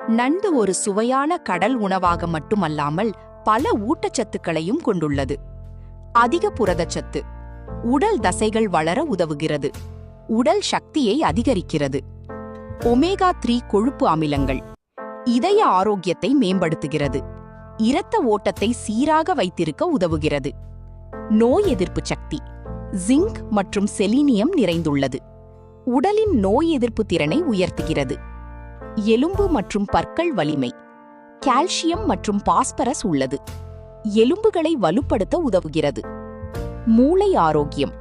நண்டு ஒரு சுவையான கடல் உணவாக மட்டுமல்லாமல் பல ஊட்டச்சத்துக்களையும் கொண்டுள்ளது. அதிக புரதச்சத்து உடல் தசைகள் வளர உதவுகிறது. உடல் சக்தியை அதிகரிக்கிறது. ஒமேகா 3 கொழுப்பு அமிலங்கள் இதய ஆரோக்கியத்தை மேம்படுத்துகிறது. இரத்த ஓட்டத்தை சீராக வைத்திருக்க உதவுகிறது. நோய் எதிர்ப்பு சக்தி ஜிங்க் மற்றும் செலீனியம் நிறைந்துள்ளது. உடலின் நோய் எதிர்ப்பு திறனை உயர்த்துகிறது. எலும்பு மற்றும் பற்கள் வலிமை கால்சியம் மற்றும் பாஸ்பரஸ் உள்ளது. எலும்புகளை வலுப்படுத்த உதவுகிறது. மூளை ஆரோக்கியம்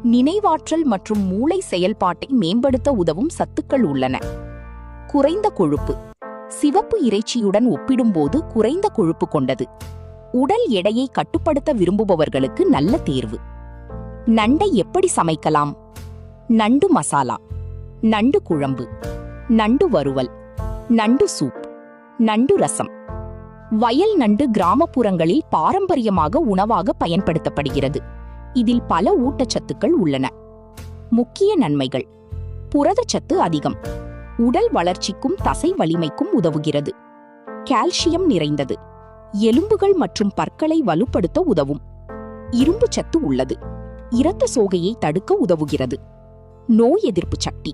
நினைவாற்றல் மற்றும் மூளை செயல்பாட்டை மேம்படுத்த உதவும் சத்துக்கள் உள்ளன. குறைந்த கொழுப்பு சிவப்பு இறைச்சியுடன் ஒப்பிடும்போது குறைந்த கொழுப்பு கொண்டது. உடல் எடையை கட்டுப்படுத்த விரும்புபவர்களுக்கு நல்ல தேர்வு. நண்டை எப்படி சமைக்கலாம்? நண்டு மசாலா, நண்டு குழம்பு, நண்டு வறுவல், நண்டு சூப், நண்டு ரசம். வயல் நண்டு கிராமப்புறங்களில் பாரம்பரியமாக உணவாக பயன்படுத்தப்படுகிறது. இதில் பல ஊட்டச்சத்துக்கள் உள்ளன. முக்கிய நன்மைகள்: புரதச்சத்து அதிகம், உடல் வளர்ச்சிக்கும் தசை வலிமைக்கும் உதவுகிறது. கால்சியம் நிறைந்தது, எலும்புகள் மற்றும் பற்களை வலுப்படுத்த உதவும். இரும்பு சத்து உள்ளது, இரத்த சோகையை தடுக்க உதவுகிறது. நோய் எதிர்ப்பு சக்தி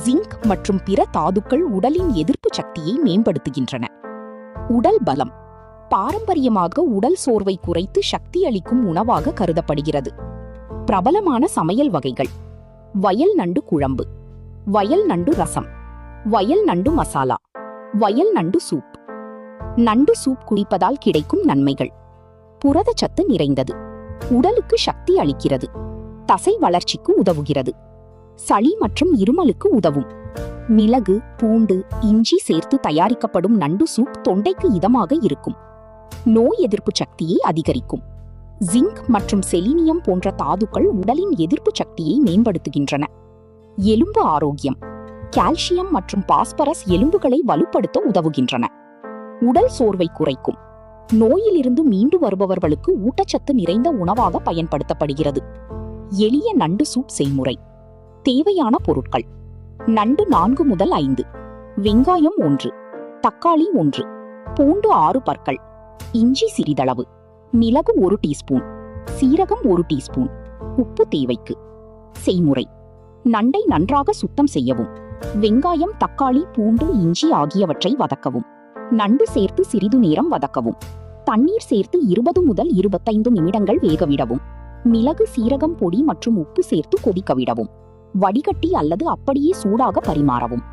ஜிங்க் மற்றும் பிற தாதுக்கள் உடலின் எதிர்ப்பு சக்தியை மேம்படுத்துகின்றன. உடல் பலம் பாரம்பரியமாக உடல் சோர்வை குறைத்து சக்தி அளிக்கும் உணவாக கருதப்படுகிறது. பிரபலமான சமையல் வகைகள்: வயல் நண்டு குழம்பு, வயல் நண்டு ரசம், வயல் நண்டு மசாலா, வயல் நண்டு சூப். நண்டு சூப் குடிப்பதால் கிடைக்கும் நன்மைகள்: புரதச்சத்து நிறைந்தது, உடலுக்கு சக்தி அளிக்கிறது, தசை வளர்ச்சிக்கு உதவுகிறது, சளி மற்றும் இருமலுக்கு உதவும். மிளகு, பூண்டு, இஞ்சி சேர்த்து தயாரிக்கப்படும் நண்டு சூப் தொண்டைக்கு இதமாக இருக்கும். நோய் எதிர்ப்பு சக்தியை அதிகரிக்கும். ஜிங்க் மற்றும் செலீனியம் போன்ற தாதுக்கள் உடலின் எதிர்ப்பு சக்தியை மேம்படுத்துகின்றன. எலும்பு ஆரோக்கியம் கால்சியம் மற்றும் பாஸ்பரஸ் எலும்புகளை வலுப்படுத்த உதவுகின்றன. உடல் சோர்வை குறைக்கும். நோயிலிருந்து மீண்டு வருபவர்களுக்கு ஊட்டச்சத்து நிறைந்த உணவாக பயன்படுத்தப்படுகிறது. எளிய நண்டு சூப் செய்முறை. தேவையான பொருட்கள்: நண்டு 4 முதல் 5, வெங்காயம் 1, தக்காளி 1, பூண்டு 6 பற்கள், இஞ்சி சிறிதளவு, மிளகு 1 டீஸ்பூன், சீரகம் 1 டீஸ்பூன், உப்பு தேவைக்கு. செய்முறை: நண்டை நன்றாக சுத்தம் செய்யவும். வெங்காயம், தக்காளி, பூண்டு, இஞ்சி ஆகியவற்றை வதக்கவும். நண்டு சேர்த்து சிறிது நேரம் வதக்கவும். தண்ணீர் சேர்த்து 20 முதல் 25 நிமிடங்கள் வேகவிடவும். மிளகு, சீரகம் பொடி மற்றும் உப்பு சேர்த்து கொதிக்க விடவும். வடிகட்டி அல்லது அப்படியே சூடாக பரிமாறவும்.